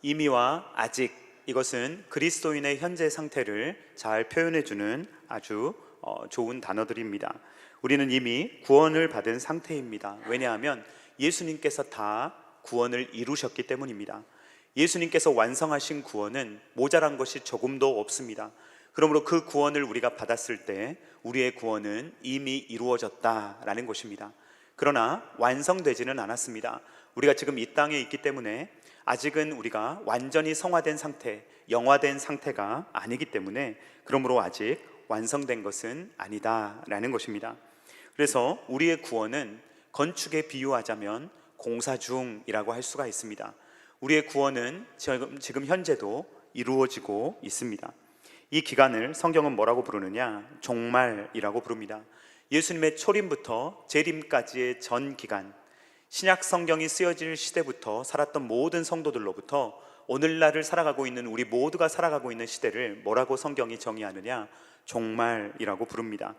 이미와 아직, 이것은 그리스도인의 현재 상태를 잘 표현해주는 아주 좋은 단어들입니다. 우리는 이미 구원을 받은 상태입니다. 왜냐하면 예수님께서 다 구원을 이루셨기 때문입니다. 예수님께서 완성하신 구원은 모자란 것이 조금도 없습니다. 그러므로 그 구원을 우리가 받았을 때 우리의 구원은 이미 이루어졌다라는 것입니다. 그러나 완성되지는 않았습니다. 우리가 지금 이 땅에 있기 때문에 아직은 우리가 완전히 성화된 상태, 영화된 상태가 아니기 때문에 그러므로 아직 완성된 것은 아니다라는 것입니다. 그래서 우리의 구원은 건축에 비유하자면 공사 중이라고 할 수가 있습니다. 우리의 구원은 지금 현재도 이루어지고 있습니다. 이 기간을 성경은 뭐라고 부르느냐? 종말이라고 부릅니다. 예수님의 초림부터 재림까지의 전 기간, 신약 성경이 쓰여질 시대부터 살았던 모든 성도들로부터 오늘날을 살아가고 있는 우리 모두가 살아가고 있는 시대를 뭐라고 성경이 정의하느냐? 종말이라고 부릅니다.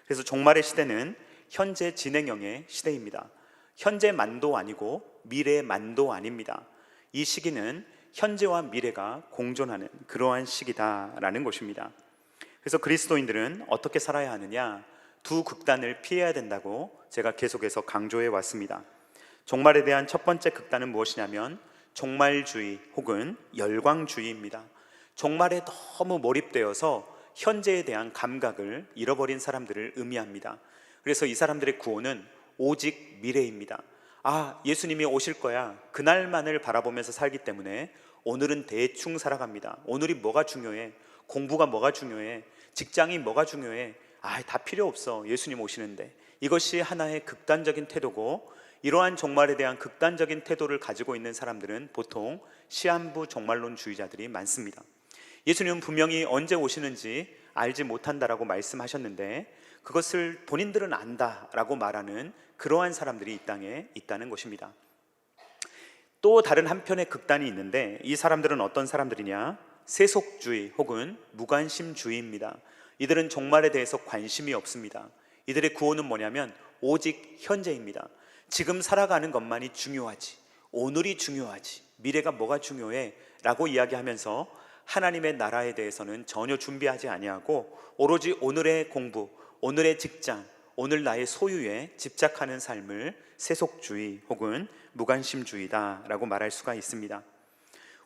그래서 종말의 시대는 현재 진행형의 시대입니다. 현재 만도 아니고 미래 만도 아닙니다. 이 시기는 현재와 미래가 공존하는 그러한 시기다라는 것입니다. 그래서 그리스도인들은 어떻게 살아야 하느냐? 두 극단을 피해야 된다고 제가 계속해서 강조해 왔습니다. 종말에 대한 첫 번째 극단은 무엇이냐면 종말주의 혹은 열광주의입니다. 종말에 너무 몰입되어서 현재에 대한 감각을 잃어버린 사람들을 의미합니다. 그래서 이 사람들의 구원은 오직 미래입니다. 예수님이 오실 거야, 그날만을 바라보면서 살기 때문에 오늘은 대충 살아갑니다. 오늘이 뭐가 중요해? 공부가 뭐가 중요해? 직장이 뭐가 중요해? 다 필요 없어, 예수님 오시는데. 이것이 하나의 극단적인 태도고, 이러한 종말에 대한 극단적인 태도를 가지고 있는 사람들은 보통 시한부 종말론주의자들이 많습니다. 예수님은 분명히 언제 오시는지 알지 못한다라고 말씀하셨는데 그것을 본인들은 안다라고 말하는 그러한 사람들이 이 땅에 있다는 것입니다. 또 다른 한편의 극단이 있는데 이 사람들은 어떤 사람들이냐? 세속주의 혹은 무관심주의입니다. 이들은 종말에 대해서 관심이 없습니다. 이들의 구원은 뭐냐면 오직 현재입니다. 지금 살아가는 것만이 중요하지, 오늘이 중요하지, 미래가 뭐가 중요해? 라고 이야기하면서 하나님의 나라에 대해서는 전혀 준비하지 아니하고 오로지 오늘의 공부, 오늘의 직장, 오늘 나의 소유에 집착하는 삶을 세속주의 혹은 무관심주의다라고 말할 수가 있습니다.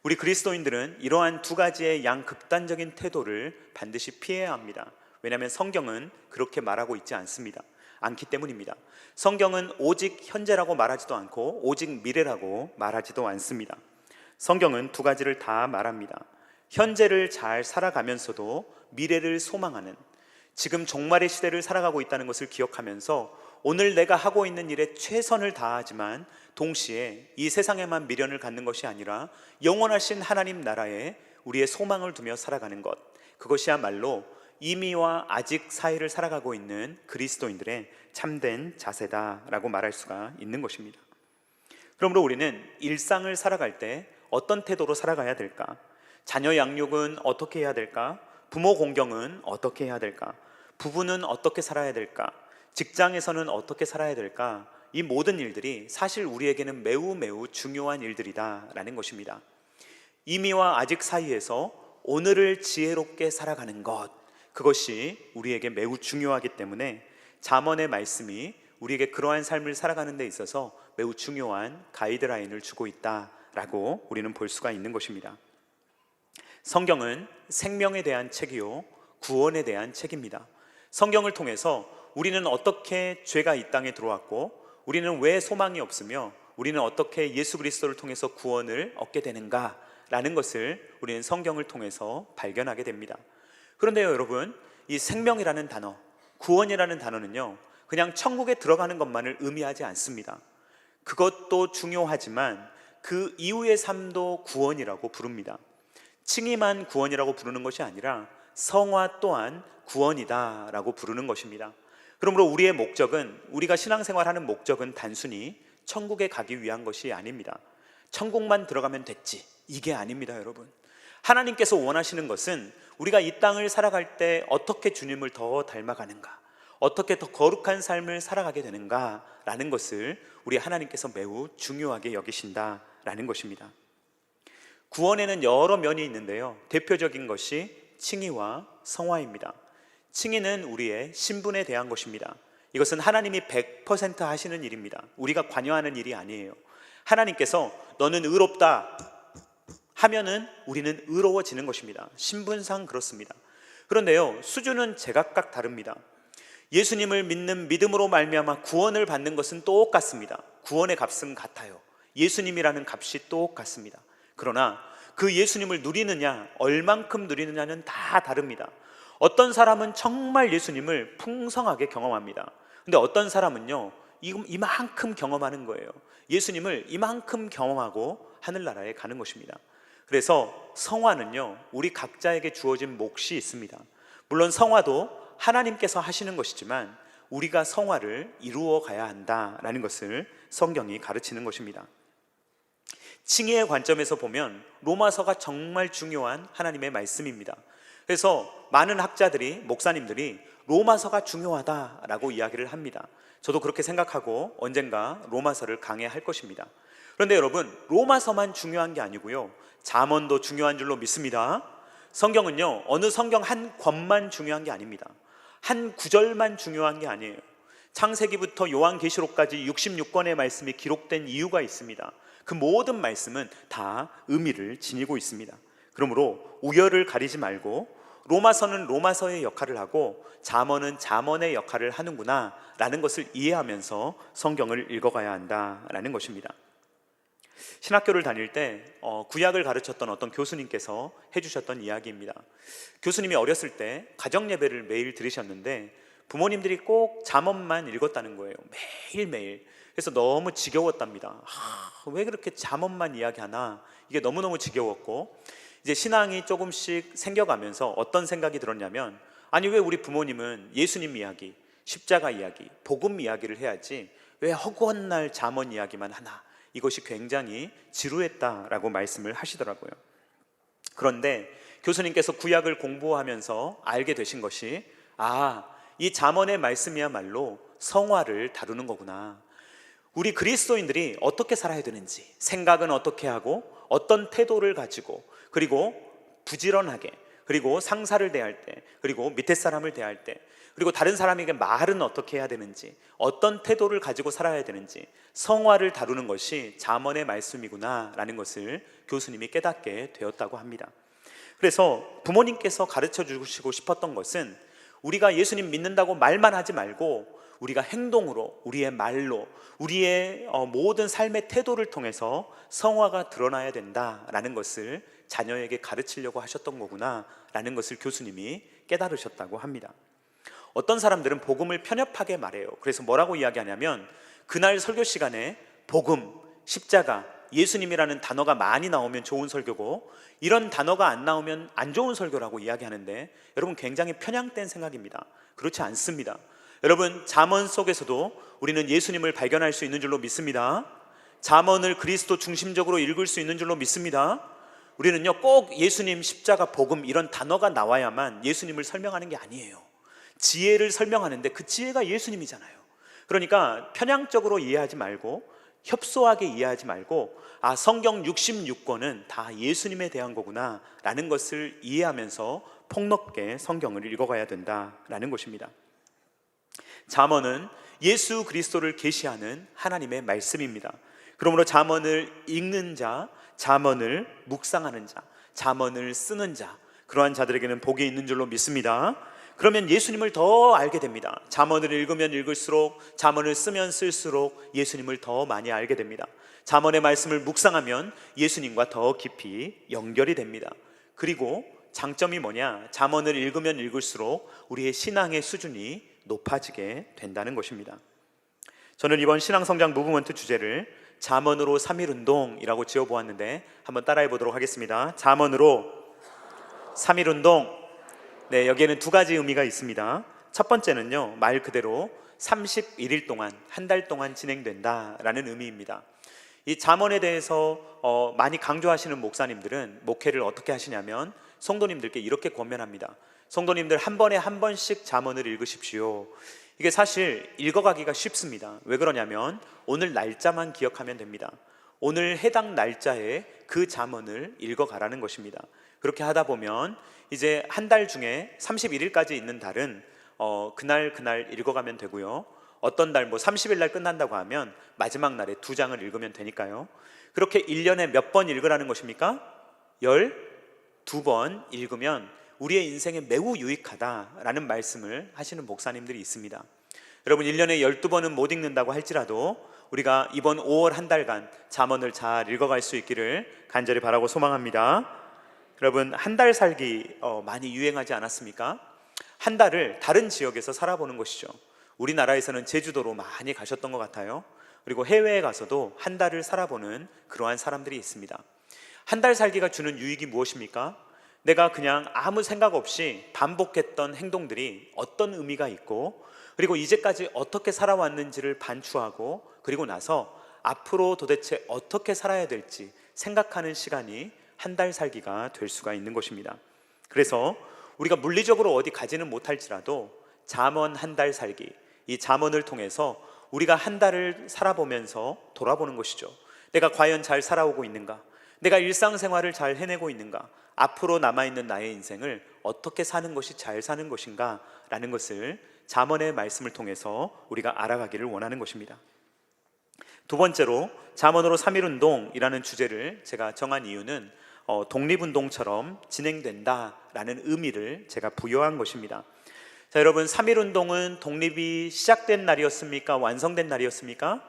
우리 그리스도인들은 이러한 두 가지의 양극단적인 태도를 반드시 피해야 합니다. 왜냐하면 성경은 그렇게 말하고 있지 않기 때문입니다. 성경은 오직 현재라고 말하지도 않고 오직 미래라고 말하지도 않습니다. 성경은 두 가지를 다 말합니다. 현재를 잘 살아가면서도 미래를 소망하는, 지금 종말의 시대를 살아가고 있다는 것을 기억하면서 오늘 내가 하고 있는 일에 최선을 다하지만 동시에 이 세상에만 미련을 갖는 것이 아니라 영원하신 하나님 나라에 우리의 소망을 두며 살아가는 것, 그것이야말로 이미와 아직 사이를 살아가고 있는 그리스도인들의 참된 자세다라고 말할 수가 있는 것입니다. 그러므로 우리는 일상을 살아갈 때 어떤 태도로 살아가야 될까? 자녀 양육은 어떻게 해야 될까? 부모 공경은 어떻게 해야 될까? 부부는 어떻게 살아야 될까? 직장에서는 어떻게 살아야 될까? 이 모든 일들이 사실 우리에게는 매우 중요한 일들이다라는 것입니다. 이미와 아직 사이에서 오늘을 지혜롭게 살아가는 것, 그것이 우리에게 매우 중요하기 때문에 잠언의 말씀이 우리에게 그러한 삶을 살아가는 데 있어서 매우 중요한 가이드라인을 주고 있다라고 우리는 볼 수가 있는 것입니다. 성경은 생명에 대한 책이요 구원에 대한 책입니다. 성경을 통해서 우리는 어떻게 죄가 이 땅에 들어왔고 우리는 왜 소망이 없으며 우리는 어떻게 예수 그리스도를 통해서 구원을 얻게 되는가라는 것을 우리는 성경을 통해서 발견하게 됩니다. 그런데요 여러분, 이 생명이라는 단어, 구원이라는 단어는요 그냥 천국에 들어가는 것만을 의미하지 않습니다. 그것도 중요하지만 그 이후의 삶도 구원이라고 부릅니다. 칭의만 구원이라고 부르는 것이 아니라 성화 또한 구원이다라고 부르는 것입니다. 그러므로 우리의 목적은, 우리가 신앙생활하는 목적은 단순히 천국에 가기 위한 것이 아닙니다. 천국만 들어가면 됐지, 이게 아닙니다 여러분. 하나님께서 원하시는 것은 우리가 이 땅을 살아갈 때 어떻게 주님을 더 닮아가는가, 어떻게 더 거룩한 삶을 살아가게 되는가라는 것을 우리 하나님께서 매우 중요하게 여기신다라는 것입니다. 구원에는 여러 면이 있는데요, 대표적인 것이 칭의와 성화입니다. 칭의는 우리의 신분에 대한 것입니다. 이것은 하나님이 100% 하시는 일입니다. 우리가 관여하는 일이 아니에요. 하나님께서 너는 의롭다 하면은 우리는 의로워지는 것입니다. 신분상 그렇습니다. 그런데요, 수준은 제각각 다릅니다. 예수님을 믿는 믿음으로 말미암아 구원을 받는 것은 똑같습니다. 구원의 값은 같아요. 예수님이라는 값이 똑같습니다. 그러나 그 예수님을 누리느냐, 얼만큼 누리느냐는 다 다릅니다. 어떤 사람은 정말 예수님을 풍성하게 경험합니다. 근데 어떤 사람은요, 이만큼 경험하는 거예요. 예수님을 이만큼 경험하고 하늘나라에 가는 것입니다. 그래서 성화는요, 우리 각자에게 주어진 몫이 있습니다. 물론 성화도 하나님께서 하시는 것이지만 우리가 성화를 이루어 가야 한다라는 것을 성경이 가르치는 것입니다. 칭의의 관점에서 보면 로마서가 정말 중요한 하나님의 말씀입니다. 그래서 많은 학자들이, 목사님들이 로마서가 중요하다라고 이야기를 합니다. 저도 그렇게 생각하고 언젠가 로마서를 강해할 것입니다. 그런데 여러분, 로마서만 중요한 게 아니고요, 잠언도 중요한 줄로 믿습니다. 성경은요, 어느 성경 한 권만 중요한 게 아닙니다. 한 구절만 중요한 게 아니에요. 창세기부터 요한계시록까지 66권의 말씀이 기록된 이유가 있습니다. 그 모든 말씀은 다 의미를 지니고 있습니다. 그러므로 우열을 가리지 말고 로마서는 로마서의 역할을 하고 잠언은 잠언의 역할을 하는구나 라는 것을 이해하면서 성경을 읽어가야 한다라는 것입니다. 신학교를 다닐 때 구약을 가르쳤던 어떤 교수님께서 해주셨던 이야기입니다. 교수님이 어렸을 때 가정예배를 매일 들으셨는데 부모님들이 꼭 잠언만 읽었다는 거예요. 매일매일. 그래서 너무 지겨웠답니다. 왜 그렇게 잠언만 이야기하나, 이게 너무너무 지겨웠고, 이제 신앙이 조금씩 생겨가면서 어떤 생각이 들었냐면, 아니 왜 우리 부모님은 예수님 이야기, 십자가 이야기, 복음 이야기를 해야지 왜 허구한 날 잠언 이야기만 하나, 이것이 굉장히 지루했다라고 말씀을 하시더라고요. 그런데 교수님께서 구약을 공부하면서 알게 되신 것이, 이 잠언의 말씀이야말로 성화를 다루는 거구나. 우리 그리스도인들이 어떻게 살아야 되는지, 생각은 어떻게 하고 어떤 태도를 가지고, 그리고 부지런하게, 그리고 상사를 대할 때, 그리고 밑에 사람을 대할 때, 그리고 다른 사람에게 말은 어떻게 해야 되는지, 어떤 태도를 가지고 살아야 되는지, 성화를 다루는 것이 잠언의 말씀이구나 라는 것을 교수님이 깨닫게 되었다고 합니다. 그래서 부모님께서 가르쳐 주시고 싶었던 것은, 우리가 예수님 믿는다고 말만 하지 말고 우리가 행동으로, 우리의 말로, 우리의 모든 삶의 태도를 통해서 성화가 드러나야 된다라는 것을 자녀에게 가르치려고 하셨던 거구나 라는 것을 교수님이 깨달으셨다고 합니다. 어떤 사람들은 복음을 편협하게 말해요. 그래서 뭐라고 이야기하냐면, 그날 설교 시간에 복음, 십자가, 예수님이라는 단어가 많이 나오면 좋은 설교고, 이런 단어가 안 나오면 안 좋은 설교라고 이야기하는데, 여러분 굉장히 편향된 생각입니다. 그렇지 않습니다. 여러분, 잠언 속에서도 우리는 예수님을 발견할 수 있는 줄로 믿습니다. 잠언을 그리스도 중심적으로 읽을 수 있는 줄로 믿습니다. 우리는요, 꼭 예수님, 십자가, 복음 이런 단어가 나와야만 예수님을 설명하는 게 아니에요. 지혜를 설명하는데 그 지혜가 예수님이잖아요. 그러니까 편향적으로 이해하지 말고, 협소하게 이해하지 말고, 성경 66권은 다 예수님에 대한 거구나 라는 것을 이해하면서 폭넓게 성경을 읽어가야 된다라는 것입니다. 잠언은 예수 그리스도를 계시하는 하나님의 말씀입니다. 그러므로 잠언을 읽는 자, 잠언을 묵상하는 자, 잠언을 쓰는 자, 그러한 자들에게는 복이 있는 줄로 믿습니다. 그러면 예수님을 더 알게 됩니다. 잠언을 읽으면 읽을수록, 잠언을 쓰면 쓸수록 예수님을 더 많이 알게 됩니다. 잠언의 말씀을 묵상하면 예수님과 더 깊이 연결이 됩니다. 그리고 장점이 뭐냐? 잠언을 읽으면 읽을수록 우리의 신앙의 수준이 높아지게 된다는 것입니다. 저는 이번 신앙성장 무브먼트 주제를 잠언으로 3.1운동이라고 지어보았는데 한번 따라해 보도록 하겠습니다. 잠언으로 3.1운동. 네, 여기에는 두 가지 의미가 있습니다. 첫 번째는요, 말 그대로 31일 동안, 한 달 동안 진행된다라는 의미입니다. 이 잠언에 대해서 많이 강조하시는 목사님들은 목회를 어떻게 하시냐면, 성도님들께 이렇게 권면합니다. 성도님들 한 번에 한 번씩 잠언을 읽으십시오. 이게 사실 읽어가기가 쉽습니다. 왜 그러냐면 오늘 날짜만 기억하면 됩니다. 오늘 해당 날짜에 그 잠언을 읽어가라는 것입니다. 그렇게 하다 보면 이제 한 달 중에 31일까지 있는 달은 그날 읽어가면 되고요. 어떤 달 30일 날 끝난다고 하면 마지막 날에 2장을 읽으면 되니까요. 그렇게 1년에 몇 번 읽으라는 것입니까? 12번 읽으면 우리의 인생에 매우 유익하다라는 말씀을 하시는 목사님들이 있습니다. 여러분, 1년에 12번은 못 읽는다고 할지라도 우리가 이번 5월 한 달간 잠언을 잘 읽어갈 수 있기를 간절히 바라고 소망합니다. 여러분, 한 달 살기 많이 유행하지 않았습니까? 한 달을 다른 지역에서 살아보는 것이죠. 우리나라에서는 제주도로 많이 가셨던 것 같아요. 그리고 해외에 가서도 한 달을 살아보는 그러한 사람들이 있습니다. 한 달 살기가 주는 유익이 무엇입니까? 내가 그냥 아무 생각 없이 반복했던 행동들이 어떤 의미가 있고, 그리고 이제까지 어떻게 살아왔는지를 반추하고, 그리고 나서 앞으로 도대체 어떻게 살아야 될지 생각하는 시간이 한 달 살기가 될 수가 있는 것입니다. 그래서 우리가 물리적으로 어디 가지는 못할지라도 잠언 한 달 살기, 이 잠언을 통해서 우리가 한 달을 살아보면서 돌아보는 것이죠. 내가 과연 잘 살아오고 있는가? 내가 일상생활을 잘 해내고 있는가? 앞으로 남아있는 나의 인생을 어떻게 사는 것이 잘 사는 것인가? 라는 것을 잠언의 말씀을 통해서 우리가 알아가기를 원하는 것입니다. 두 번째로, 잠언으로 3.1운동이라는 주제를 제가 정한 이유는 독립운동처럼 진행된다라는 의미를 제가 부여한 것입니다. 자, 여러분, 3.1운동은 독립이 시작된 날이었습니까? 완성된 날이었습니까?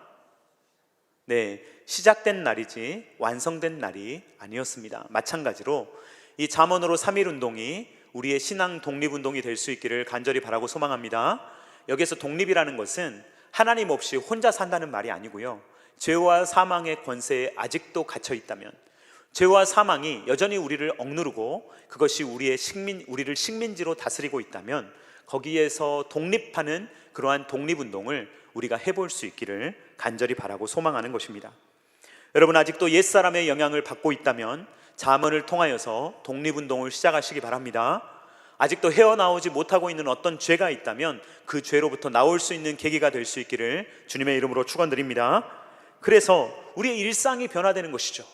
네, 시작된 날이지 완성된 날이 아니었습니다. 마찬가지로 이 잠언으로 3.1운동이 우리의 신앙 독립운동이 될 수 있기를 간절히 바라고 소망합니다. 여기서 독립이라는 것은 하나님 없이 혼자 산다는 말이 아니고요, 죄와 사망의 권세에 아직도 갇혀 있다면, 죄와 사망이 여전히 우리를 억누르고 그것이 우리를 식민지로 다스리고 있다면 거기에서 독립하는 그러한 독립운동을 우리가 해볼 수 있기를 간절히 바라고 소망하는 것입니다. 여러분, 아직도 옛사람의 영향을 받고 있다면 잠언을 통하여서 독립운동을 시작하시기 바랍니다. 아직도 헤어나오지 못하고 있는 어떤 죄가 있다면 그 죄로부터 나올 수 있는 계기가 될 수 있기를 주님의 이름으로 축원드립니다. 그래서 우리의 일상이 변화되는 것이죠.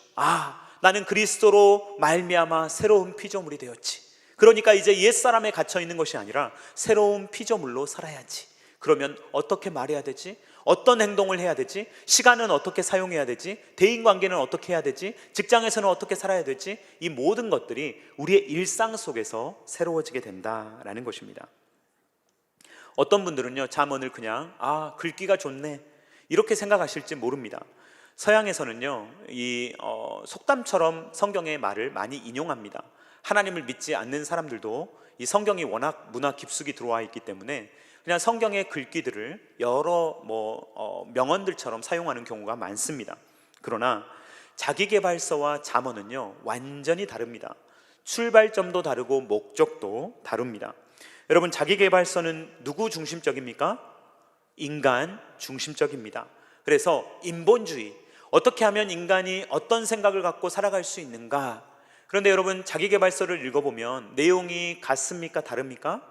나는 그리스도로 말미암아 새로운 피조물이 되었지. 그러니까 이제 옛사람에 갇혀 있는 것이 아니라 새로운 피조물로 살아야지. 그러면 어떻게 말해야 되지? 어떤 행동을 해야 되지? 시간은 어떻게 사용해야 되지? 대인관계는 어떻게 해야 되지? 직장에서는 어떻게 살아야 되지? 이 모든 것들이 우리의 일상 속에서 새로워지게 된다라는 것입니다. 어떤 분들은요, 잠언을 그냥 글귀가 좋네 이렇게 생각하실지 모릅니다. 서양에서는요, 이 속담처럼 성경의 말을 많이 인용합니다. 하나님을 믿지 않는 사람들도 이 성경이 워낙 문화 깊숙이 들어와 있기 때문에 그냥 성경의 글귀들을 여러 명언들처럼 사용하는 경우가 많습니다. 그러나 자기계발서와 잠언은요, 완전히 다릅니다. 출발점도 다르고 목적도 다릅니다. 여러분, 자기계발서는 누구 중심적입니까? 인간 중심적입니다. 그래서 인본주의, 어떻게 하면 인간이 어떤 생각을 갖고 살아갈 수 있는가. 그런데 여러분, 자기계발서를 읽어보면 내용이 같습니까? 다릅니까?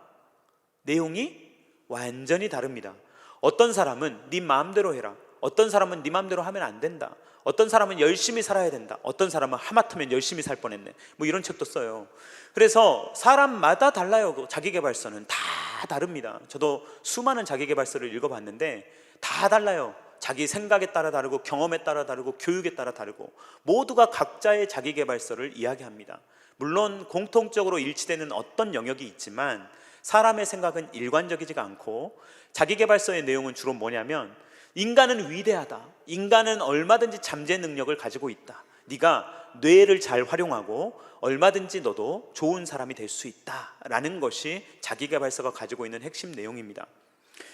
내용이 완전히 다릅니다. 어떤 사람은 네 마음대로 해라, 어떤 사람은 네 마음대로 하면 안 된다, 어떤 사람은 열심히 살아야 된다, 어떤 사람은 하마터면 열심히 살 뻔했네, 이런 책도 써요. 그래서 사람마다 달라요. 자기계발서는 다 다릅니다. 저도 수많은 자기계발서를 읽어봤는데 다 달라요. 자기 생각에 따라 다르고 경험에 따라 다르고 교육에 따라 다르고 모두가 각자의 자기계발서를 이야기합니다. 물론 공통적으로 일치되는 어떤 영역이 있지만 사람의 생각은 일관적이지가 않고, 자기계발서의 내용은 주로 뭐냐면 인간은 위대하다, 인간은 얼마든지 잠재 능력을 가지고 있다, 네가 뇌를 잘 활용하고 얼마든지 너도 좋은 사람이 될 수 있다라는 것이 자기계발서가 가지고 있는 핵심 내용입니다.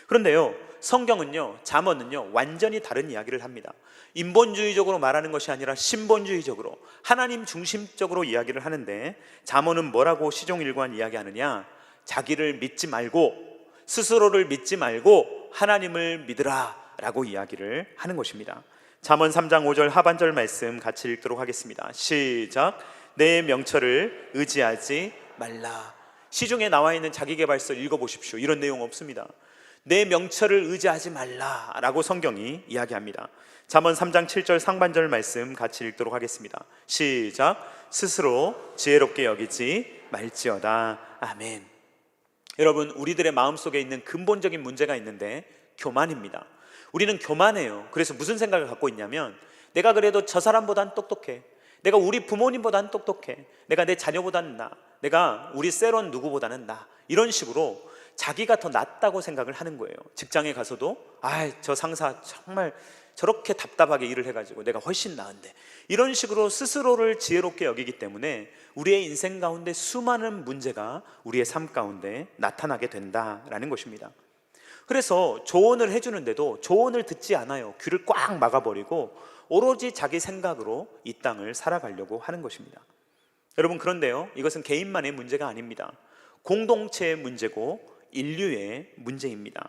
그런데요, 성경은요, 잠언은요, 완전히 다른 이야기를 합니다. 인본주의적으로 말하는 것이 아니라 신본주의적으로, 하나님 중심적으로 이야기를 하는데, 잠언은 뭐라고 시종일관 이야기하느냐? 자기를 믿지 말고, 스스로를 믿지 말고 하나님을 믿으라 라고 이야기를 하는 것입니다. 잠언 3장 5절 하반절 말씀 같이 읽도록 하겠습니다. 시작. 내 명철을 의지하지 말라. 시중에 나와 있는 자기계발서 읽어보십시오. 이런 내용 없습니다. 내 명철을 의지하지 말라라고 성경이 이야기합니다. 잠언 3장 7절 상반절 말씀 같이 읽도록 하겠습니다. 시작. 스스로 지혜롭게 여기지 말지어다. 아멘. 여러분, 우리들의 마음속에 있는 근본적인 문제가 있는데 교만입니다. 우리는 교만해요. 그래서 무슨 생각을 갖고 있냐면, 내가 그래도 저 사람보단 똑똑해, 내가 우리 부모님보단 똑똑해, 내가 내 자녀보단 나, 내가 우리 세론 누구보다는 나, 이런 식으로 자기가 더 낫다고 생각을 하는 거예요. 직장에 가서도 저 상사 정말 저렇게 답답하게 일을 해가지고 내가 훨씬 나은데, 이런 식으로 스스로를 지혜롭게 여기기 때문에 우리의 인생 가운데 수많은 문제가 우리의 삶 가운데 나타나게 된다라는 것입니다. 그래서 조언을 해주는데도 조언을 듣지 않아요. 귀를 꽉 막아버리고 오로지 자기 생각으로 이 땅을 살아가려고 하는 것입니다. 여러분, 그런데요, 이것은 개인만의 문제가 아닙니다. 공동체의 문제고 인류의 문제입니다.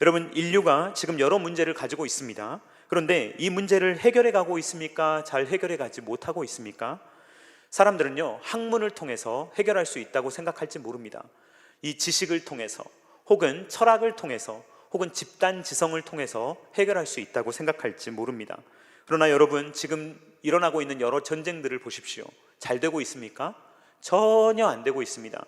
여러분, 인류가 지금 여러 문제를 가지고 있습니다. 그런데 이 문제를 해결해 가고 있습니까? 잘 해결해 가지 못하고 있습니까? 사람들은요, 학문을 통해서 해결할 수 있다고 생각할지 모릅니다. 이 지식을 통해서, 혹은 철학을 통해서, 혹은 집단 지성을 통해서 해결할 수 있다고 생각할지 모릅니다. 그러나 여러분, 지금 일어나고 있는 여러 전쟁들을 보십시오. 잘 되고 있습니까? 전혀 안 되고 있습니다.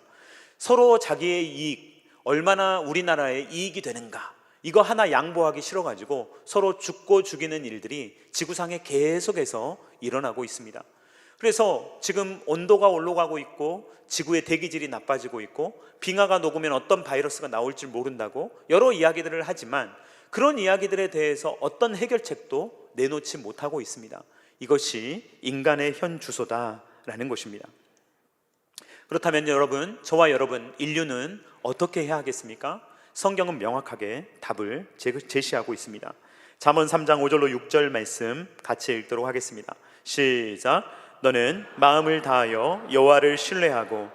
서로 자기의 이익, 얼마나 우리나라에 이익이 되는가, 이거 하나 양보하기 싫어가지고 서로 죽고 죽이는 일들이 지구상에 계속해서 일어나고 있습니다. 그래서 지금 온도가 올라가고 있고 지구의 대기질이 나빠지고 있고 빙하가 녹으면 어떤 바이러스가 나올지 모른다고 여러 이야기들을 하지만, 그런 이야기들에 대해서 어떤 해결책도 내놓지 못하고 있습니다. 이것이 인간의 현 주소다라는 것입니다. 그렇다면 여러분, 저와 여러분, 인류는 어떻게 해야 하겠습니까? 성경은 명확하게 답을 제시하고 있습니다. 잠언 3장 5절로 6절 말씀 같이 읽도록 하겠습니다. 시작. 너는 마음을 다하여 여호와를 신뢰하고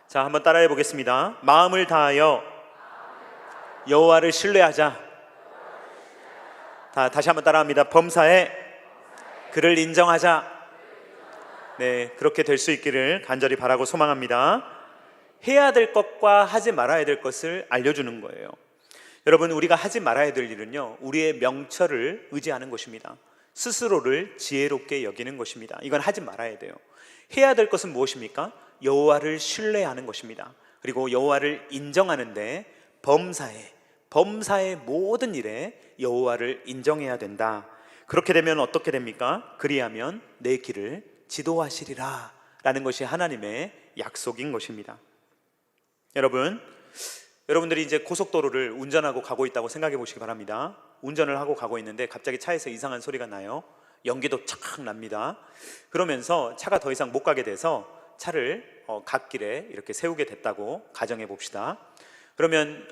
자, 한번 따라해 보겠습니다. 마음을 다하여 여호와를 신뢰하자. 다시 한번 따라합니다. 범사에 그를 인정하자. 네, 그렇게 될 수 있기를 간절히 바라고 소망합니다. 해야 될 것과 하지 말아야 될 것을 알려주는 거예요. 여러분, 우리가 하지 말아야 될 일은요, 우리의 명철을 의지하는 것입니다. 스스로를 지혜롭게 여기는 것입니다. 이건 하지 말아야 돼요. 해야 될 것은 무엇입니까? 여호와를 신뢰하는 것입니다. 그리고 여호와를 인정하는데 범사의 모든 일에 여호와를 인정해야 된다. 그렇게 되면 어떻게 됩니까? 그리하면 내 길을 지도하시리라 라는 것이 하나님의 약속인 것입니다. 여러분들이 이제 고속도로를 운전하고 가고 있다고 생각해 보시기 바랍니다. 운전을 하고 가고 있는데 갑자기 차에서 이상한 소리가 나요. 연기도 착 납니다. 그러면서 차가 더 이상 못 가게 돼서 차를 갓길에 이렇게 세우게 됐다고 가정해 봅시다. 그러면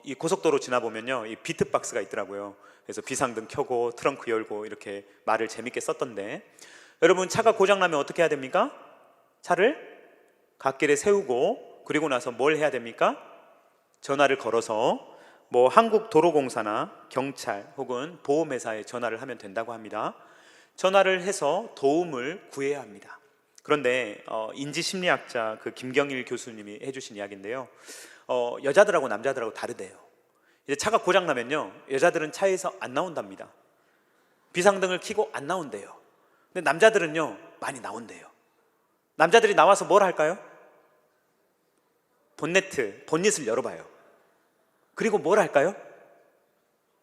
이 고속도로 지나보면요, 이 비트박스가 있더라고요. 그래서 비상등 켜고 트렁크 열고 이렇게 말을 재밌게 썼던데, 여러분, 차가 고장나면 어떻게 해야 됩니까? 차를 갓길에 세우고, 그리고 나서 뭘 해야 됩니까? 전화를 걸어서 한국도로공사나 경찰 혹은 보험회사에 전화를 하면 된다고 합니다. 전화를 해서 도움을 구해야 합니다. 그런데 인지심리학자 김경일 교수님이 해주신 이야기인데요, 여자들하고 남자들하고 다르대요. 이제 차가 고장나면요, 여자들은 차에서 안 나온답니다. 비상등을 켜고 안 나온대요. 근데 남자들은요, 많이 나온대요. 남자들이 나와서 뭘 할까요? 본닛을 열어봐요. 그리고 뭘 할까요?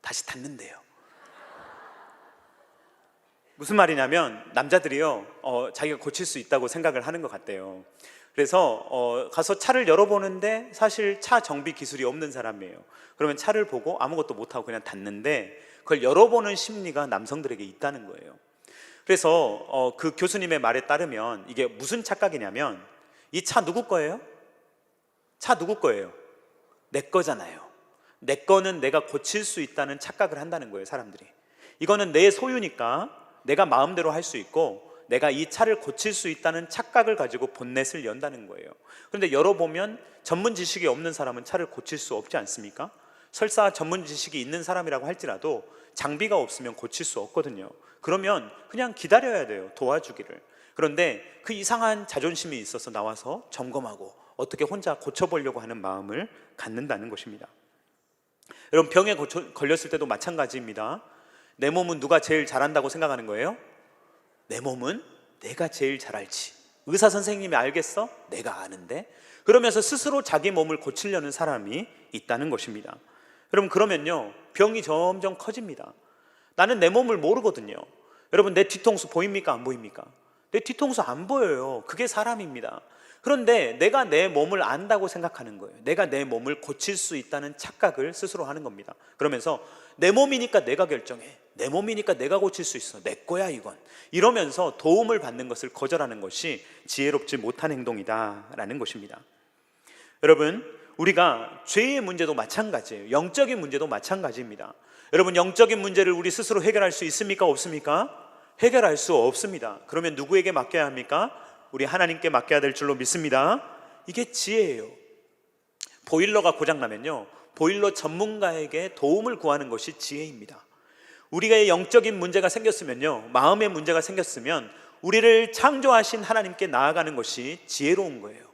다시 닫는데요. 무슨 말이냐면, 남자들이요, 자기가 고칠 수 있다고 생각을 하는 것 같대요. 그래서 가서 차를 열어보는데 사실 차 정비 기술이 없는 사람이에요. 그러면 차를 보고 아무것도 못하고 그냥 닫는데, 그걸 열어보는 심리가 남성들에게 있다는 거예요. 그래서 그 교수님의 말에 따르면 이게 무슨 착각이냐면, 이 차 누구 거예요? 차 누구 거예요? 내 거잖아요. 내 거는 내가 고칠 수 있다는 착각을 한다는 거예요, 사람들이. 이거는 내 소유니까 내가 마음대로 할 수 있고, 내가 이 차를 고칠 수 있다는 착각을 가지고 본넷을 연다는 거예요. 그런데 열어보면 전문 지식이 없는 사람은 차를 고칠 수 없지 않습니까? 설사 전문 지식이 있는 사람이라고 할지라도 장비가 없으면 고칠 수 없거든요. 그러면 그냥 기다려야 돼요, 도와주기를. 그런데 그 이상한 자존심이 있어서 나와서 점검하고 어떻게 혼자 고쳐보려고 하는 마음을 갖는다는 것입니다. 여러분, 병에 걸렸을 때도 마찬가지입니다. 내 몸은 누가 제일 잘한다고 생각하는 거예요? 내 몸은 내가 제일 잘 알지. 의사 선생님이 알겠어? 내가 아는데. 그러면서 스스로 자기 몸을 고치려는 사람이 있다는 것입니다. 여러분, 그러면요, 병이 점점 커집니다. 나는 내 몸을 모르거든요. 여러분, 내 뒤통수 보입니까? 안 보입니까? 내 뒤통수 안 보여요. 그게 사람입니다. 그런데 내가 내 몸을 안다고 생각하는 거예요. 내가 내 몸을 고칠 수 있다는 착각을 스스로 하는 겁니다. 그러면서 내 몸이니까 내가 결정해. 내 몸이니까 내가 고칠 수 있어. 내 거야 이건. 이러면서 도움을 받는 것을 거절하는 것이 지혜롭지 못한 행동이다라는 것입니다. 여러분, 우리가 죄의 문제도 마찬가지예요. 영적인 문제도 마찬가지입니다. 여러분, 영적인 문제를 우리 스스로 해결할 수 있습니까? 없습니까? 해결할 수 없습니다. 그러면 누구에게 맡겨야 합니까? 우리 하나님께 맡겨야 될 줄로 믿습니다. 이게 지혜예요. 보일러가 고장나면요, 보일러 전문가에게 도움을 구하는 것이 지혜입니다. 우리가 영적인 문제가 생겼으면요, 마음의 문제가 생겼으면 우리를 창조하신 하나님께 나아가는 것이 지혜로운 거예요.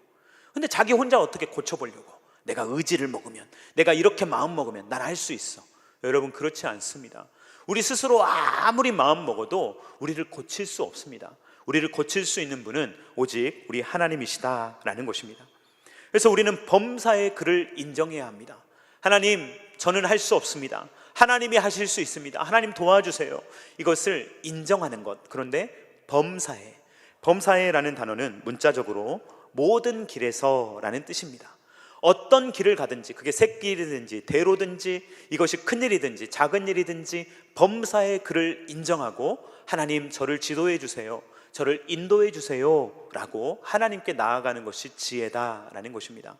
근데 자기 혼자 어떻게 고쳐보려고, 내가 의지를 먹으면, 내가 이렇게 마음 먹으면 난 할 수 있어. 여러분, 그렇지 않습니다. 우리 스스로 아무리 마음 먹어도 우리를 고칠 수 없습니다. 우리를 고칠 수 있는 분은 오직 우리 하나님이시다라는 것입니다. 그래서 우리는 범사의 그를 인정해야 합니다. 하나님, 저는 할 수 없습니다. 하나님이 하실 수 있습니다. 하나님 도와주세요. 이것을 인정하는 것. 그런데 범사에라는 단어는 문자적으로 모든 길에서라는 뜻입니다. 어떤 길을 가든지, 그게 샛길이든지 대로든지, 이것이 큰일이든지 작은 일이든지 범사의 그를 인정하고, 하나님 저를 지도해 주세요, 저를 인도해 주세요 라고 하나님께 나아가는 것이 지혜다라는 것입니다.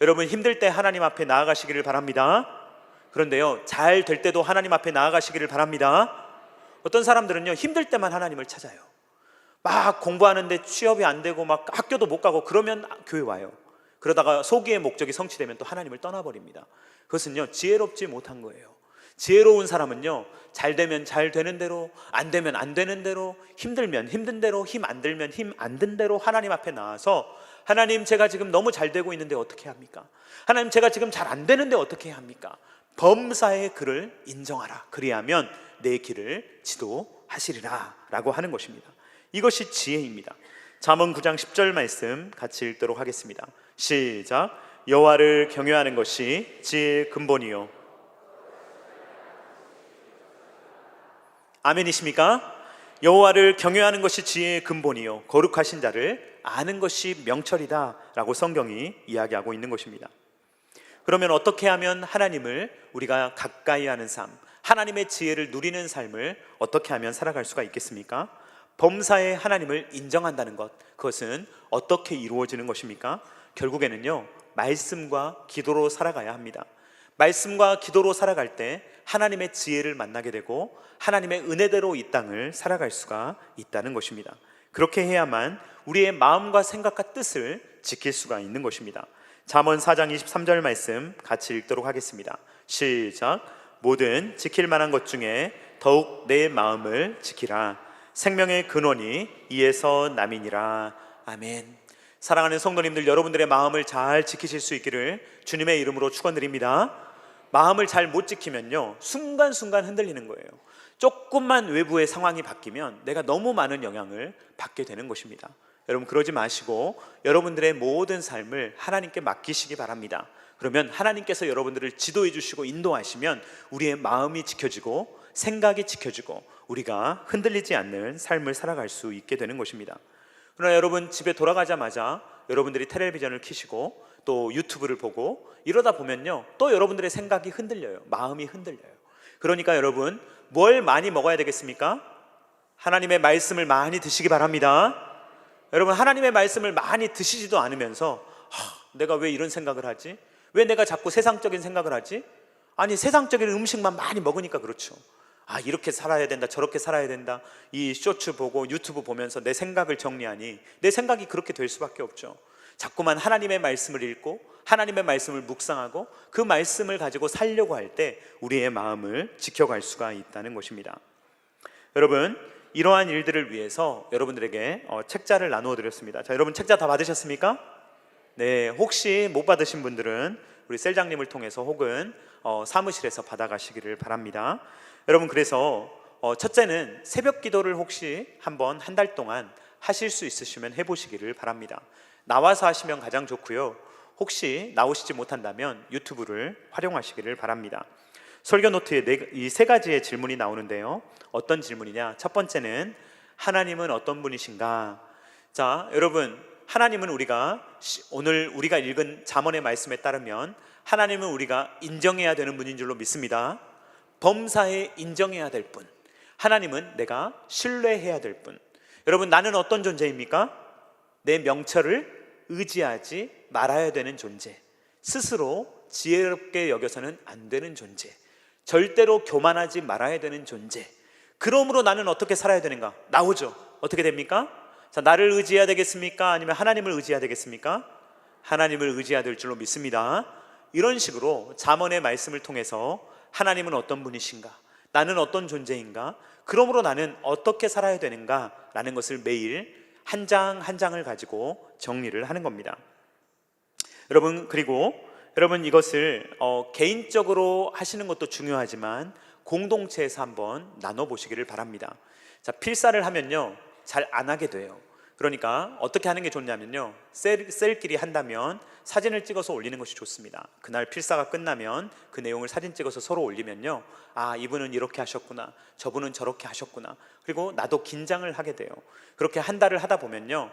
여러분, 힘들 때 하나님 앞에 나아가시기를 바랍니다. 그런데요, 잘 될 때도 하나님 앞에 나아가시기를 바랍니다. 어떤 사람들은요, 힘들 때만 하나님을 찾아요. 막 공부하는데 취업이 안 되고 막 학교도 못 가고 그러면 교회 와요. 그러다가 소기의 목적이 성취되면 또 하나님을 떠나버립니다. 그것은요, 지혜롭지 못한 거예요. 지혜로운 사람은요, 잘 되면 잘 되는 대로, 안 되면 안 되는 대로, 힘들면 힘든 대로, 힘 안 들면 힘 안 든 대로 하나님 앞에 나와서, 하나님, 제가 지금 너무 잘 되고 있는데 어떻게 합니까? 하나님, 제가 지금 잘 안 되는데 어떻게 해야 합니까? 범사의 그를 인정하라. 그리하면 내 길을 지도하시리라 라고 하는 것입니다. 이것이 지혜입니다. 잠언 9장 10절 말씀 같이 읽도록 하겠습니다. 시작. 여호와를 경외하는 것이 지혜의 근본이요. 아멘이십니까? 여호와를 경외하는 것이 지혜의 근본이요, 거룩하신 자를 아는 것이 명철이다 라고 성경이 이야기하고 있는 것입니다. 그러면 어떻게 하면 하나님을 우리가 가까이 하는 삶, 하나님의 지혜를 누리는 삶을 어떻게 하면 살아갈 수가 있겠습니까? 범사에 하나님을 인정한다는 것, 그것은 어떻게 이루어지는 것입니까? 결국에는요, 말씀과 기도로 살아가야 합니다. 말씀과 기도로 살아갈 때 하나님의 지혜를 만나게 되고 하나님의 은혜대로 이 땅을 살아갈 수가 있다는 것입니다. 그렇게 해야만 우리의 마음과 생각과 뜻을 지킬 수가 있는 것입니다. 잠언 4장 23절 말씀 같이 읽도록 하겠습니다. 시작. 모든 지킬 만한 것 중에 더욱 내 마음을 지키라. 생명의 근원이 이에서 남이니라. 아멘. 사랑하는 성도님들, 여러분들의 마음을 잘 지키실 수 있기를 주님의 이름으로 축원드립니다. 마음을 잘 못 지키면요, 순간순간 흔들리는 거예요. 조금만 외부의 상황이 바뀌면 내가 너무 많은 영향을 받게 되는 것입니다. 여러분, 그러지 마시고 여러분들의 모든 삶을 하나님께 맡기시기 바랍니다. 그러면 하나님께서 여러분들을 지도해 주시고 인도하시면 우리의 마음이 지켜지고 생각이 지켜지고 우리가 흔들리지 않는 삶을 살아갈 수 있게 되는 것입니다. 그러나 여러분, 집에 돌아가자마자 여러분들이 텔레비전을 켜시고 또 유튜브를 보고 이러다 보면요, 또 여러분들의 생각이 흔들려요. 마음이 흔들려요. 그러니까 여러분, 뭘 많이 먹어야 되겠습니까? 하나님의 말씀을 많이 드시기 바랍니다. 여러분, 하나님의 말씀을 많이 드시지도 않으면서 내가 왜 이런 생각을 하지? 왜 내가 자꾸 세상적인 생각을 하지? 아니, 세상적인 음식만 많이 먹으니까 그렇죠. 이렇게 살아야 된다, 저렇게 살아야 된다, 이 쇼츠 보고 유튜브 보면서 내 생각을 정리하니 내 생각이 그렇게 될 수밖에 없죠. 자꾸만 하나님의 말씀을 읽고 하나님의 말씀을 묵상하고 그 말씀을 가지고 살려고 할 때 우리의 마음을 지켜갈 수가 있다는 것입니다. 여러분, 이러한 일들을 위해서 여러분들에게 책자를 나누어 드렸습니다. 자, 여러분 책자 다 받으셨습니까? 네, 혹시 못 받으신 분들은 우리 셀장님을 통해서 혹은 사무실에서 받아가시기를 바랍니다. 여러분, 그래서 첫째는 새벽 기도를 혹시 한번 한 달 동안 하실 수 있으시면 해보시기를 바랍니다. 나와서 하시면 가장 좋고요. 혹시 나오시지 못한다면 유튜브를 활용하시기를 바랍니다. 설교 노트에 이 세 가지의 질문이 나오는데요. 어떤 질문이냐? 첫 번째는 하나님은 어떤 분이신가? 자, 여러분, 하나님은 오늘 우리가 읽은 잠언의 말씀에 따르면 하나님은 우리가 인정해야 되는 분인 줄로 믿습니다. 범사에 인정해야 될 분, 하나님은 내가 신뢰해야 될 분. 여러분, 나는 어떤 존재입니까? 내 명철을 의지하지 말아야 되는 존재, 스스로 지혜롭게 여겨서는 안 되는 존재, 절대로 교만하지 말아야 되는 존재. 그러므로 나는 어떻게 살아야 되는가? 나오죠. 어떻게 됩니까? 자, 나를 의지해야 되겠습니까? 아니면 하나님을 의지해야 되겠습니까? 하나님을 의지해야 될 줄로 믿습니다. 이런 식으로 잠언의 말씀을 통해서 하나님은 어떤 분이신가? 나는 어떤 존재인가? 그러므로 나는 어떻게 살아야 되는가? 라는 것을 매일 한 장 한 장을 가지고 정리를 하는 겁니다. 여러분, 그리고 여러분 이것을 개인적으로 하시는 것도 중요하지만 공동체에서 한번 나눠보시기를 바랍니다. 자, 필사를 하면요 잘 안 하게 돼요. 그러니까 어떻게 하는 게 좋냐면요, 셀끼리 한다면 사진을 찍어서 올리는 것이 좋습니다. 그날 필사가 끝나면 그 내용을 사진 찍어서 서로 올리면요, 아, 이분은 이렇게 하셨구나, 저분은 저렇게 하셨구나. 그리고 나도 긴장을 하게 돼요. 그렇게 한 달을 하다 보면요,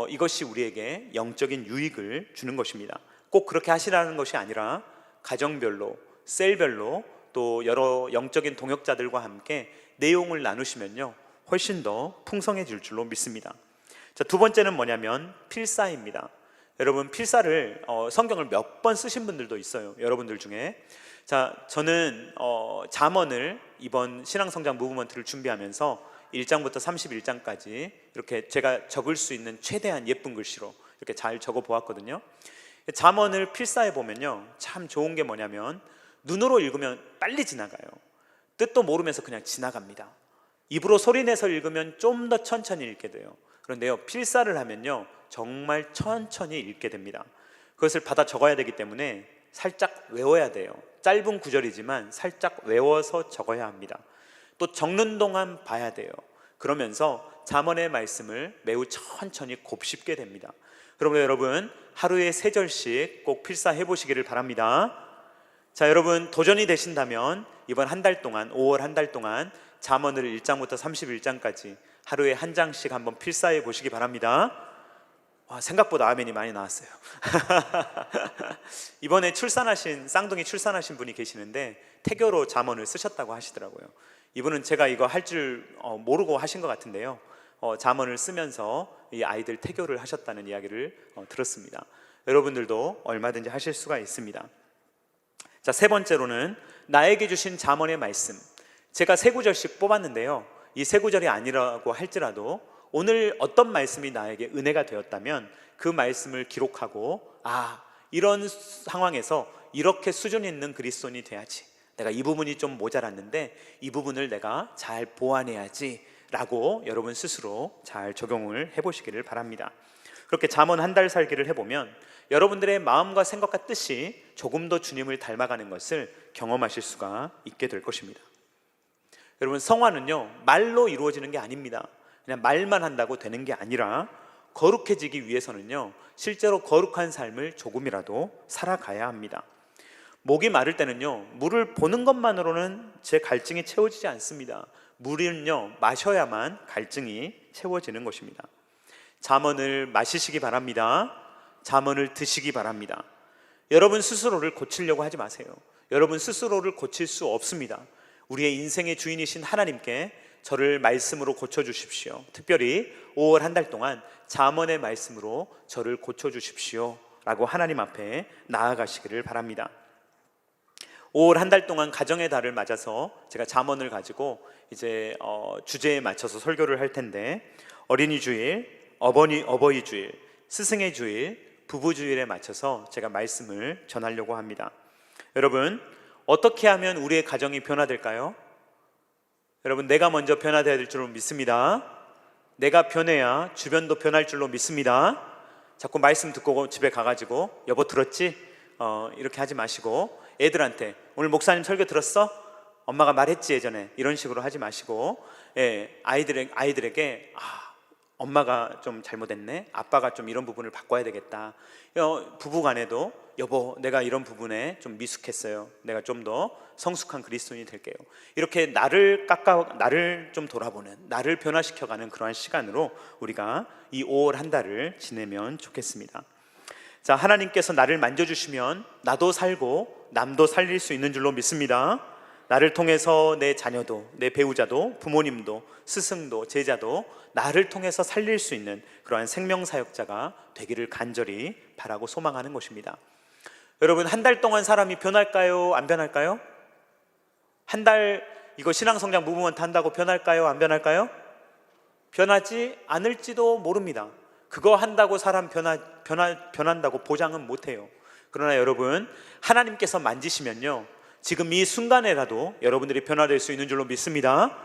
이것이 우리에게 영적인 유익을 주는 것입니다. 꼭 그렇게 하시라는 것이 아니라 가정별로, 셀별로, 또 여러 영적인 동역자들과 함께 내용을 나누시면요 훨씬 더 풍성해질 줄로 믿습니다. 자, 두 번째는 뭐냐면 필사입니다. 여러분, 필사를 성경을 몇 번 쓰신 분들도 있어요, 여러분들 중에. 자, 저는 잠언을 이번 신앙성장 무브먼트를 준비하면서 1장부터 31장까지 이렇게 제가 적을 수 있는 최대한 예쁜 글씨로 이렇게 잘 적어 보았거든요. 잠언을 필사해 보면요 참 좋은 게 뭐냐면 눈으로 읽으면 빨리 지나가요. 뜻도 모르면서 그냥 지나갑니다. 입으로 소리내서 읽으면 좀 더 천천히 읽게 돼요. 그런데요, 필사를 하면요 정말 천천히 읽게 됩니다. 그것을 받아 적어야 되기 때문에 살짝 외워야 돼요. 짧은 구절이지만 살짝 외워서 적어야 합니다. 또 적는 동안 봐야 돼요. 그러면서 잠언의 말씀을 매우 천천히 곱씹게 됩니다. 그러면 여러분, 하루에 3절씩 꼭 필사해 보시기를 바랍니다. 자, 여러분, 도전이 되신다면 이번 한 달 동안, 5월 한 달 동안 잠언을 1장부터 31장까지 하루에 한 장씩 한번 필사해 보시기 바랍니다. 와, 생각보다 아멘이 많이 나왔어요. 이번에 쌍둥이 출산하신 분이 계시는데 태교로 잠언을 쓰셨다고 하시더라고요. 이분은 제가 이거 할 줄 모르고 하신 것 같은데요, 잠언을 쓰면서 이 아이들 태교를 하셨다는 이야기를 들었습니다. 여러분들도 얼마든지 하실 수가 있습니다. 자, 세 번째로는 나에게 주신 잠언의 말씀. 제가 3구절씩 뽑았는데요, 이 3구절이 아니라고 할지라도 오늘 어떤 말씀이 나에게 은혜가 되었다면 그 말씀을 기록하고, 아, 이런 상황에서 이렇게 수준 있는 그리스도인이 돼야지, 내가 이 부분이 좀 모자랐는데 이 부분을 내가 잘 보완해야지 라고 여러분 스스로 잘 적용을 해보시기를 바랍니다. 그렇게 잠언 한 달 살기를 해보면 여러분들의 마음과 생각과 뜻이 조금 더 주님을 닮아가는 것을 경험하실 수가 있게 될 것입니다. 여러분, 성화는요 말로 이루어지는 게 아닙니다. 그냥 말만 한다고 되는 게 아니라 거룩해지기 위해서는요 실제로 거룩한 삶을 조금이라도 살아가야 합니다. 목이 마를 때는요 물을 보는 것만으로는 제 갈증이 채워지지 않습니다. 물은요 마셔야만 갈증이 채워지는 것입니다. 잠언을 마시시기 바랍니다. 잠언을 드시기 바랍니다. 여러분 스스로를 고치려고 하지 마세요. 여러분 스스로를 고칠 수 없습니다. 우리의 인생의 주인이신 하나님께 저를 말씀으로 고쳐주십시오. 특별히 5월 한 달 동안 잠언의 말씀으로 저를 고쳐주십시오 라고 하나님 앞에 나아가시기를 바랍니다. 5월 한 달 동안 가정의 달을 맞아서 제가 잠언을 가지고 이제 주제에 맞춰서 설교를 할 텐데, 어린이 주일, 어버이 주일, 스승의 주일, 부부 주일에 맞춰서 제가 말씀을 전하려고 합니다. 여러분, 어떻게 하면 우리의 가정이 변화될까요? 여러분, 내가 먼저 변화되어야 될 줄로 믿습니다. 내가 변해야 주변도 변할 줄로 믿습니다. 자꾸 말씀 듣고 집에 가가지고 여보 들었지? 이렇게 하지 마시고, 애들한테 오늘 목사님 설교 들었어? 엄마가 말했지 예전에, 이런 식으로 하지 마시고, 아이들에게 엄마가 좀 잘못했네, 아빠가 좀 이런 부분을 바꿔야 되겠다. 부부간에도 여보 내가 이런 부분에 좀 미숙했어요, 내가 좀 더 성숙한 그리스도인이 될게요. 이렇게 나를 좀 돌아보는, 나를 변화시켜가는 그러한 시간으로 우리가 이 5월 한 달을 지내면 좋겠습니다. 자, 하나님께서 나를 만져주시면 나도 살고 남도 살릴 수 있는 줄로 믿습니다. 나를 통해서 내 자녀도, 내 배우자도, 부모님도, 스승도, 제자도 나를 통해서 살릴 수 있는 그러한 생명사역자가 되기를 간절히 바라고 소망하는 것입니다. 여러분, 한 달 동안 사람이 변할까요? 안 변할까요? 한 달 이거 신앙성장 무브먼트 한다고 변할까요? 안 변할까요? 변하지 않을지도 모릅니다. 그거 한다고 사람 변한다고 보장은 못해요. 그러나 여러분, 하나님께서 만지시면요, 지금 이 순간에라도 여러분들이 변화될 수 있는 줄로 믿습니다.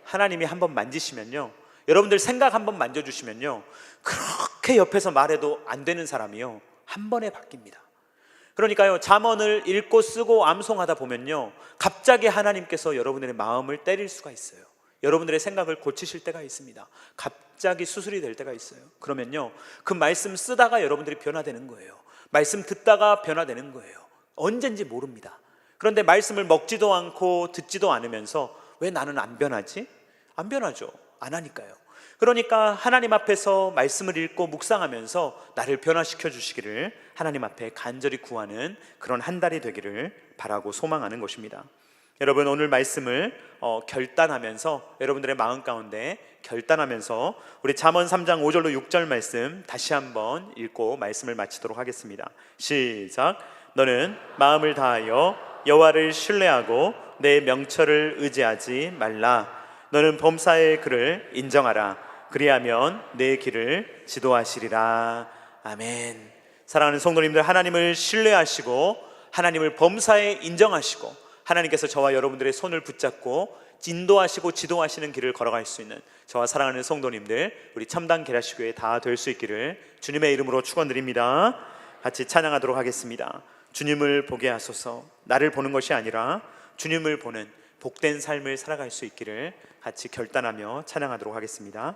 하나님이 한번 만지시면요, 여러분들 생각 한번 만져주시면요, 그렇게 옆에서 말해도 안 되는 사람이요 한 번에 바뀝니다. 그러니까요, 잠언을 읽고 쓰고 암송하다 보면요, 갑자기 하나님께서 여러분들의 마음을 때릴 수가 있어요. 여러분들의 생각을 고치실 때가 있습니다. 갑자기 수술이 될 때가 있어요. 그러면요, 그 말씀 쓰다가 여러분들이 변화되는 거예요. 말씀 듣다가 변화되는 거예요. 언젠지 모릅니다. 그런데 말씀을 먹지도 않고 듣지도 않으면서 왜 나는 안 변하지? 안 변하죠. 안 하니까요. 그러니까 하나님 앞에서 말씀을 읽고 묵상하면서 나를 변화시켜 주시기를 하나님 앞에 간절히 구하는 그런 한 달이 되기를 바라고 소망하는 것입니다. 여러분, 오늘 말씀을 결단하면서, 여러분들의 마음 가운데 결단하면서 우리 잠언 3장 5절로 6절 말씀 다시 한번 읽고 말씀을 마치도록 하겠습니다. 시작. 너는 마음을 다하여 여호와를 신뢰하고 내 명철을 의지하지 말라. 너는 범사의 그를 인정하라. 그리하면 내 길을 지도하시리라. 아멘. 사랑하는 성도님들, 하나님을 신뢰하시고 하나님을 범사에 인정하시고 하나님께서 저와 여러분들의 손을 붙잡고 인도하시고 지도하시는 길을 걸어갈 수 있는 저와 사랑하는 성도님들, 우리 첨단 계략교회 다 될 수 있기를 주님의 이름으로 축원드립니다. 같이 찬양하도록 하겠습니다. 주님을 보게 하소서. 나를 보는 것이 아니라 주님을 보는 복된 삶을 살아갈 수 있기를 같이 결단하며 찬양하도록 하겠습니다.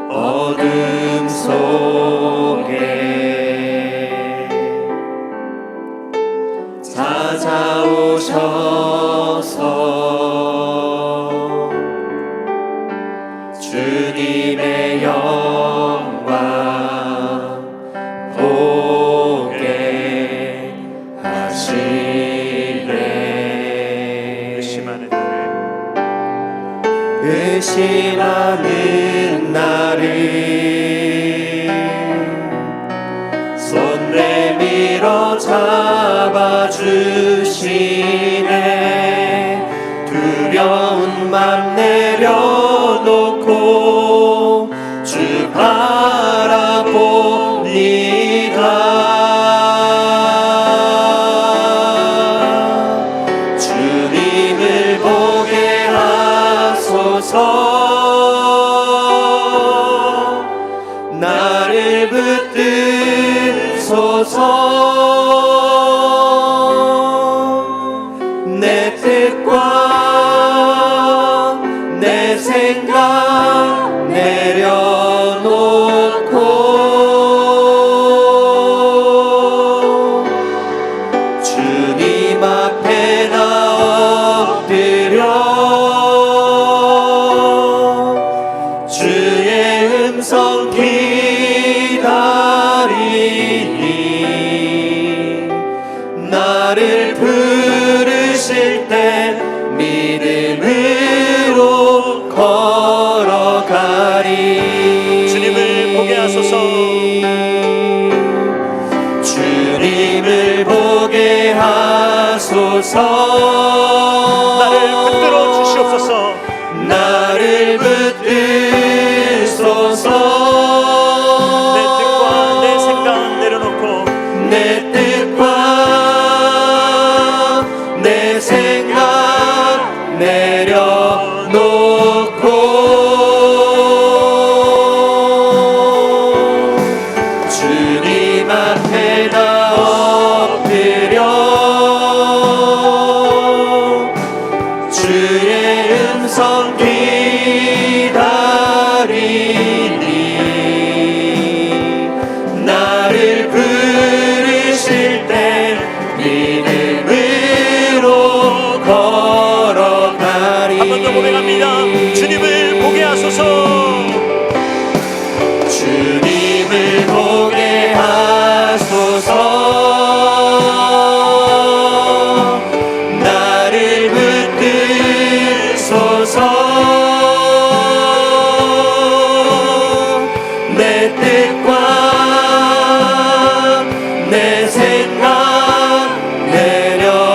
어둠 속에 찾아오셔서 주님의 영광 보게 하시네. 의심하는 나를 손 내밀어 잡아주시네. 두려운 맘 내려놓고 주 바라봅니다. 주님을 보게 하소서. 나를 붙드소서. 내 뜻과 생각 내려놓고 주님 앞에 나 엎드려 주의 음성 기다리니 나를 부르실 때 믿음으로 걸어가리. 주님을 보게 하소서. 주님을 보게 하소서. 나를 붙들어 주시옵소서. 나를 붙드소서. 내 뜻과 내 생각 내려놓고 내 뜻과 내 생각 내려놓고 주님 앞에 나 엎드려 주의 음성 기다리니 나를 부르실 때 믿음으로 걸어가리. 한 번 더 고백합니다. 주님을 보게 하소서. 주님을 보게 하소서. 나를 붙드소서. 내 뜻과 내 생각 내려놓고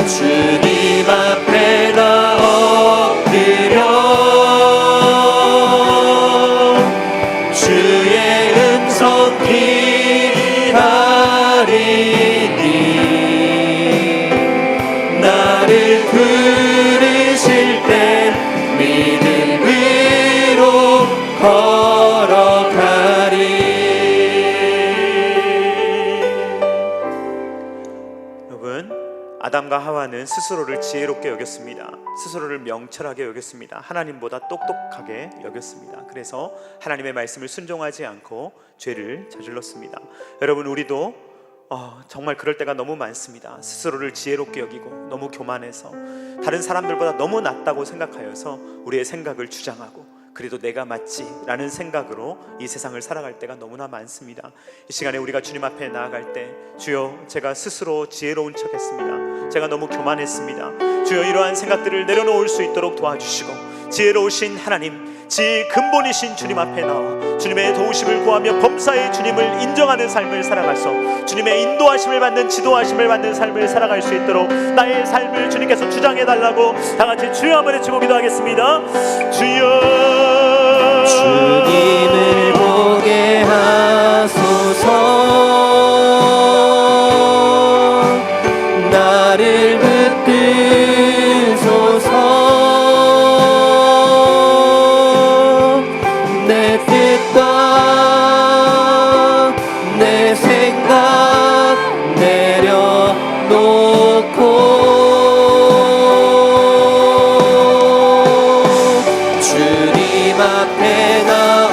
주님 앞에 나 엎드려 주의 음성 기다리니 나를 부르실 때 믿음으로 걸어가리. 여러분, 아담과 하와는 스스로를 지혜롭게 여겼습니다. 스스로를 명철하게 여겼습니다. 하나님보다 똑똑하게 여겼습니다. 그래서 하나님의 말씀을 순종하지 않고 죄를 저질렀습니다. 여러분, 우리도 정말 그럴 때가 너무 많습니다. 스스로를 지혜롭게 여기고 너무 교만해서 다른 사람들보다 너무 낫다고 생각하여서 우리의 생각을 주장하고 그래도 내가 맞지 라는 생각으로 이 세상을 살아갈 때가 너무나 많습니다. 이 시간에 우리가 주님 앞에 나아갈 때 주여, 제가 스스로 지혜로운 척 했습니다. 제가 너무 교만했습니다. 주여, 이러한 생각들을 내려놓을 수 있도록 도와주시고 지혜로우신 하나님, 지 근본이신 주님 앞에 나와 주님의 도우심을 구하며 범사의 주님을 인정하는 삶을 살아가서 주님의 인도하심을 받는, 지도하심을 받는 삶을 살아갈 수 있도록 나의 삶을 주님께서 주장해달라고 다같이 주여 한번 외치고 기도하겠습니다. 주여, 주님을 보게 하소서. 나를 붙드소서. 내 뜻과 내 생각 내려놓고 주님 앞에 나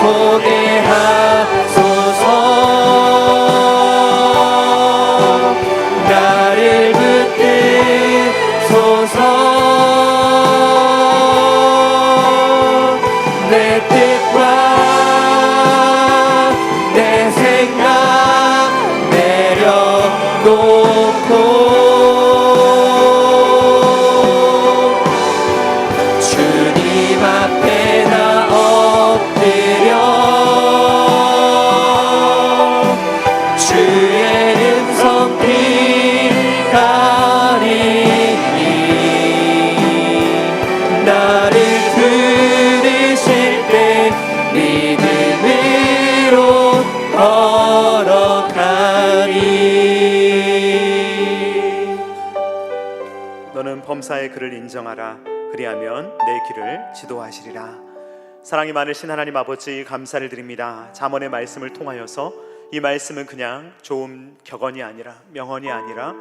보게 하소서. 나를 붙드소서. 내 뜻과 내 생각 내려놓고 주님 앞에 나 엎드려 주의 음성 귀가리니 나를 들으실 때 믿음으로 걸어가리. 너는 범사의 그를 인정하라. 그리하면 내 길을 지도하시리라. 사랑이 많으신 하나님 아버지, 감사를 드립니다. 잠언의 말씀을 통하여서 이 말씀은 그냥 좋은 격언이 아니라, 명언이 아니라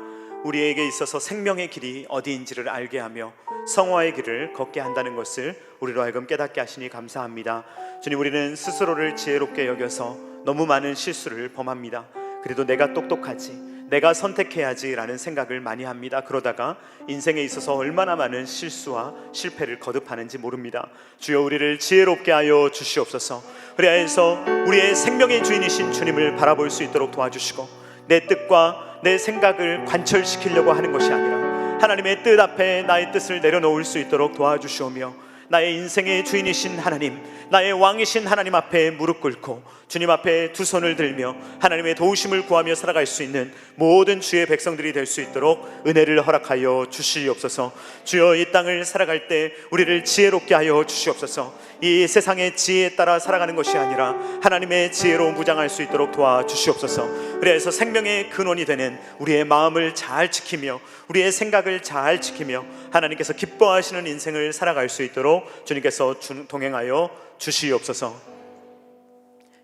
우리에게 있어서 생명의 길이 어디인지를 알게 하며 성화의 길을 걷게 한다는 것을 우리로 하여금 깨닫게 하시니 감사합니다. 주님, 우리는 스스로를 지혜롭게 여겨서 너무 많은 실수를 범합니다. 그래도 내가 똑똑하지, 내가 선택해야지 라는 생각을 많이 합니다. 그러다가 인생에 있어서 얼마나 많은 실수와 실패를 거듭하는지 모릅니다. 주여, 우리를 지혜롭게 하여 주시옵소서. 그리하여서 우리의 생명의 주인이신 주님을 바라볼 수 있도록 도와주시고, 내 뜻과 내 생각을 관철시키려고 하는 것이 아니라 하나님의 뜻 앞에 나의 뜻을 내려놓을 수 있도록 도와주시오며, 나의 인생의 주인이신 하나님, 나의 왕이신 하나님 앞에 무릎 꿇고 주님 앞에 두 손을 들며 하나님의 도우심을 구하며 살아갈 수 있는 모든 주의 백성들이 될 수 있도록 은혜를 허락하여 주시옵소서. 주여, 이 땅을 살아갈 때 우리를 지혜롭게 하여 주시옵소서. 이 세상의 지혜에 따라 살아가는 것이 아니라 하나님의 지혜로 무장할 수 있도록 도와주시옵소서. 그래서 생명의 근원이 되는 우리의 마음을 잘 지키며 우리의 생각을 잘 지키며 하나님께서 기뻐하시는 인생을 살아갈 수 있도록 주님께서 동행하여 주시옵소서.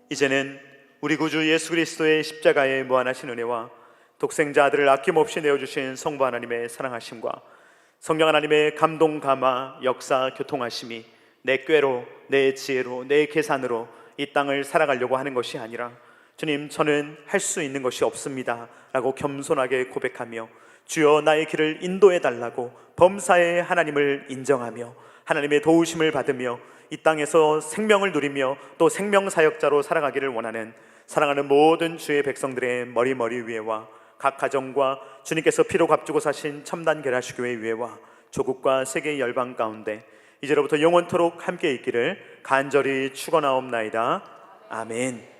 이제는 우리 구주 예수 그리스도의 십자가의 무한하신 은혜와 독생자 아들을 아낌없이 내어주신 성부 하나님의 사랑하심과 성령 하나님의 감동 감화 역사 교통하심이 내 꾀로, 내 지혜로, 내 계산으로 이 땅을 살아가려고 하는 것이 아니라, 주님, 저는 할 수 있는 것이 없습니다 라고 겸손하게 고백하며 주여, 나의 길을 인도해 달라고 범사의 하나님을 인정하며 하나님의 도우심을 받으며 이 땅에서 생명을 누리며 또 생명사역자로 살아가기를 원하는 사랑하는 모든 주의 백성들의 머리 위에와 각 가정과 주님께서 피로 값주고 사신 첨단 계라시교회 위에와 조국과 세계 열방 가운데 이제로부터 영원토록 함께 있기를 간절히 축원하옵나이다. 아멘.